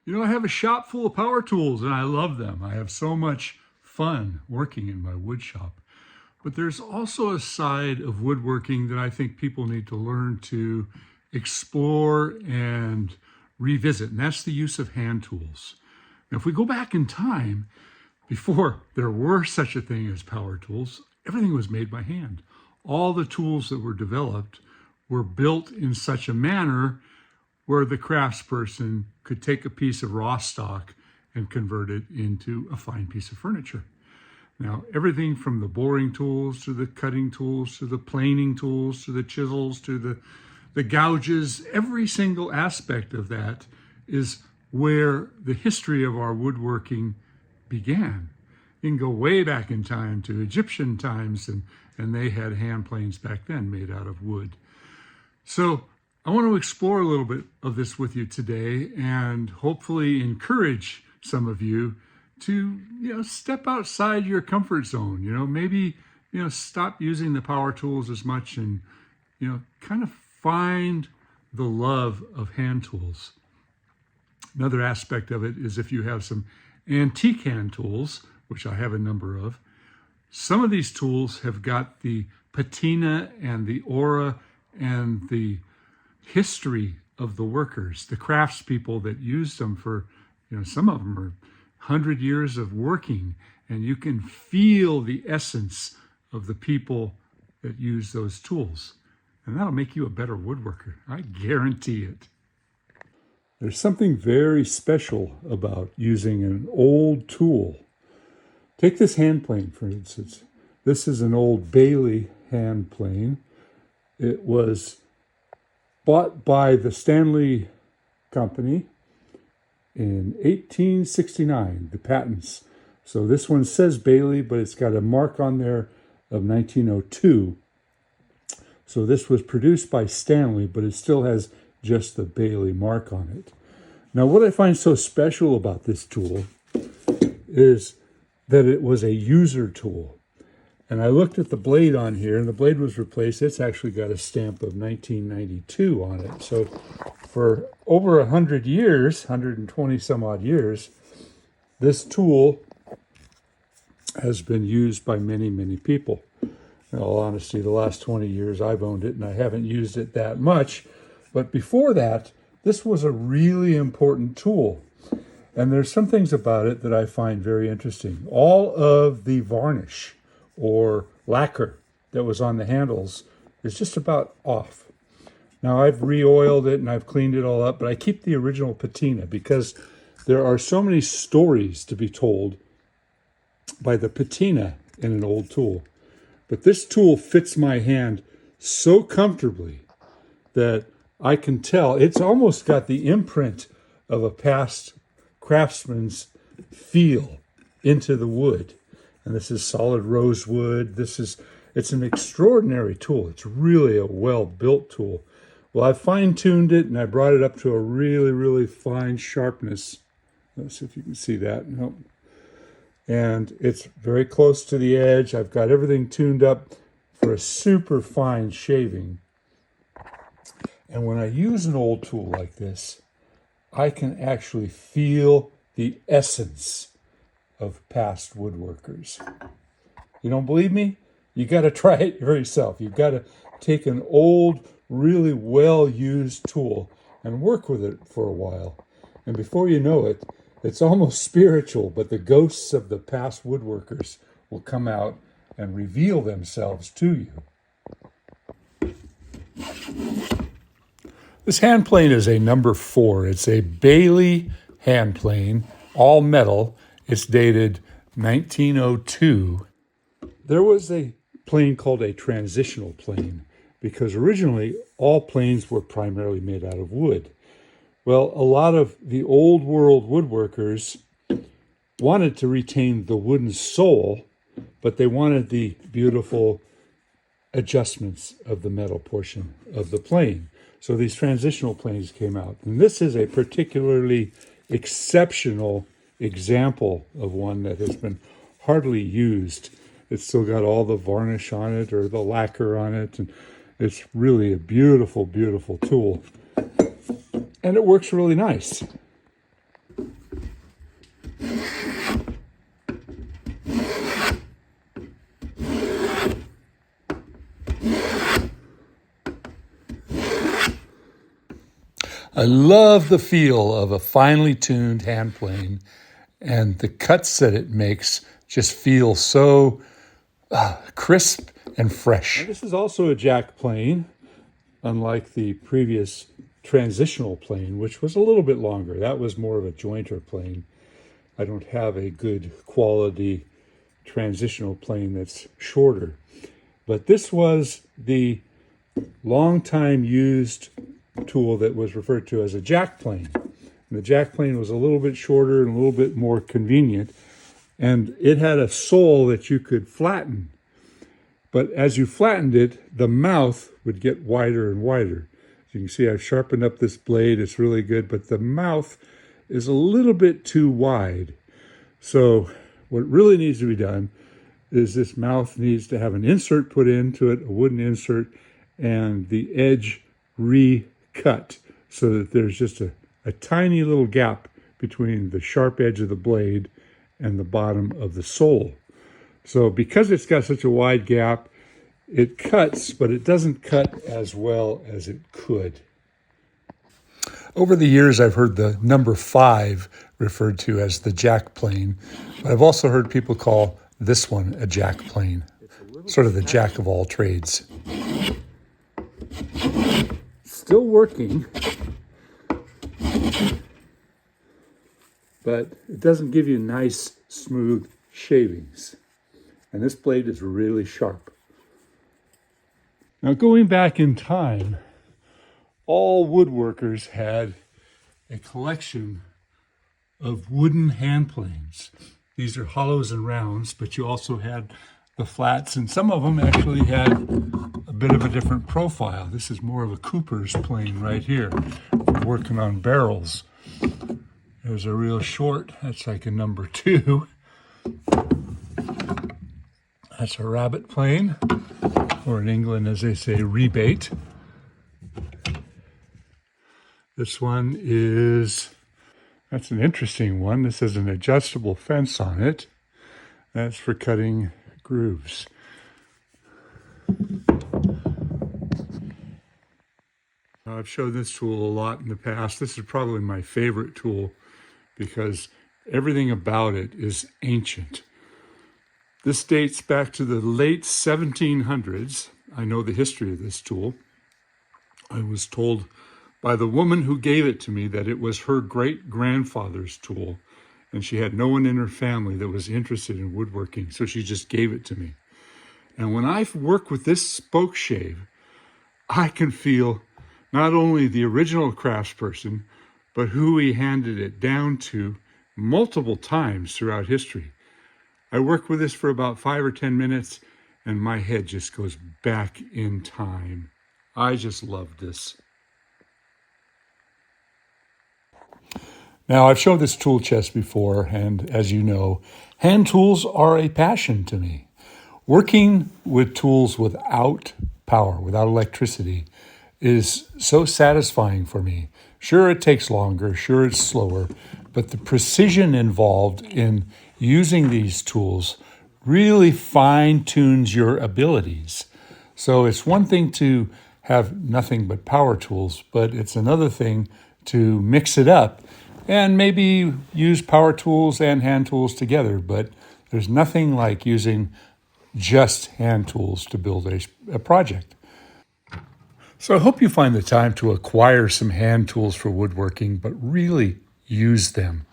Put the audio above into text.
I have a shop full of power tools and I love them. I have so much fun working in my wood shop. But there's also a side of woodworking that I think people need to learn to explore and revisit, and that's the use of hand tools. Now, if we go back in time, before there were such a thing as power tools, everything was made by hand. All the tools that were developed were built in such a manner where the craftsperson could take a piece of raw stock and convert it into a fine piece of furniture. Now, everything from the boring tools to the cutting tools to the planing tools to the chisels to the gouges, every single aspect of that is where the history of our woodworking began. You can go way back in time to Egyptian times, and they had hand planes back then made out of wood. So I want to explore a little bit of this with you today and hopefully encourage some of you to, step outside your comfort zone. Maybe, stop using the power tools as much and, kind of find the love of hand tools. Another aspect of it is if you have some antique hand tools, which I have a number of, some of these tools have got the patina and the aura and the history of the workers, the craftspeople that used them for, some of them are 100 years of working, and you can feel the essence of the people that use those tools. And that'll make you a better woodworker. I guarantee it. There's something very special about using an old tool. Take this hand plane, for instance. This is an old Bailey hand plane. It was bought by the Stanley Company in 1869, the patents. So this one says Bailey, but it's got a mark on there of 1902. So this was produced by Stanley, but it still has just the Bailey mark on it. Now, what I find so special about this tool is that it was a user tool. And I looked at the blade on here, and the blade was replaced. It's actually got a stamp of 1992 on it. So for over 100 years, 120 some odd years, this tool has been used by many, many people. In all honesty, the last 20 years I've owned it, and I haven't used it that much. But before that, this was a really important tool. And there's some things about it that I find very interesting. All of the varnish or lacquer that was on the handles is just about off. Now, I've re-oiled it and I've cleaned it all up, but I keep the original patina because there are so many stories to be told by the patina in an old tool. But this tool fits my hand so comfortably that I can tell it's almost got the imprint of a past craftsman's feel into the wood. And this is solid rosewood. It's an extraordinary tool. It's really a well-built tool. Well, I fine-tuned it and I brought it up to a really, really fine sharpness. Let's see if you can see that. Nope. And it's very close to the edge. I've got everything tuned up for a super fine shaving. And when I use an old tool like this, I can actually feel the essence of past woodworkers. You don't believe me? You got to try it yourself. You've got to take an old, really well-used tool and work with it for a while. And before you know it, it's almost spiritual, but the ghosts of the past woodworkers will come out and reveal themselves to you. This hand plane is a number 4. It's a Bailey hand plane, all metal. It's dated 1902. There was a plane called a transitional plane because originally all planes were primarily made out of wood. Well, a lot of the old world woodworkers wanted to retain the wooden sole, but they wanted the beautiful adjustments of the metal portion of the plane. So these transitional planes came out. And this is a particularly exceptional example of one that has been hardly used. It's still got all the varnish on it or the lacquer on it. And it's really a beautiful, beautiful tool. And it works really nice. I love the feel of a finely tuned hand plane, and the cuts that it makes just feel so crisp and fresh. Now, this is also a jack plane, unlike the previous transitional plane, which was a little bit longer. That was more of a jointer plane. I don't have a good quality transitional plane that's shorter. But this was the long time used tool that was referred to as a jack plane. And the jack plane was a little bit shorter and a little bit more convenient, and it had a sole that you could flatten. But as you flattened it, the mouth would get wider and wider. As you can see, I've sharpened up this blade. It's really good, but the mouth is a little bit too wide. So what really needs to be done is this mouth needs to have an insert put into it, a wooden insert, and the edge recut so that there's just a tiny little gap between the sharp edge of the blade and the bottom of the sole. So because it's got such a wide gap, it cuts, but it doesn't cut as well as it could. Over the years, I've heard the number 5 referred to as the jack plane, but I've also heard people call this one a jack plane, sort of the jack of all trades. Still working, but it doesn't give you nice, smooth shavings. And this blade is really sharp. Now, going back in time, all woodworkers had a collection of wooden hand planes. These are hollows and rounds, but you also had the flats, and some of them actually had a bit of a different profile. This is more of a Cooper's plane right here, working on barrels. There's a real short, that's like a number 2. That's a rabbit plane, or in England, as they say, rebate. This one is, that's an interesting one. This has an adjustable fence on it. That's for cutting grooves. I've shown this tool a lot in the past. This is probably my favorite tool because everything about it is ancient. This dates back to the late 1700s. I know the history of this tool. I was told by the woman who gave it to me that it was her great-grandfather's tool, and she had no one in her family that was interested in woodworking, so she just gave it to me. And when I work with this spoke shave, I can feel not only the original craftsperson, but who he handed it down to multiple times throughout history. I work with this for about 5 or 10 minutes, and my head just goes back in time. I just love this. Now, I've shown this tool chest before, and as you know, hand tools are a passion to me. Working with tools without power, without electricity, is so satisfying for me. Sure, it takes longer, sure, it's slower, but the precision involved in using these tools really fine-tunes your abilities. So it's one thing to have nothing but power tools, but it's another thing to mix it up and maybe use power tools and hand tools together. But there's nothing like using just hand tools to build a project. So I hope you find the time to acquire some hand tools for woodworking, but really use them.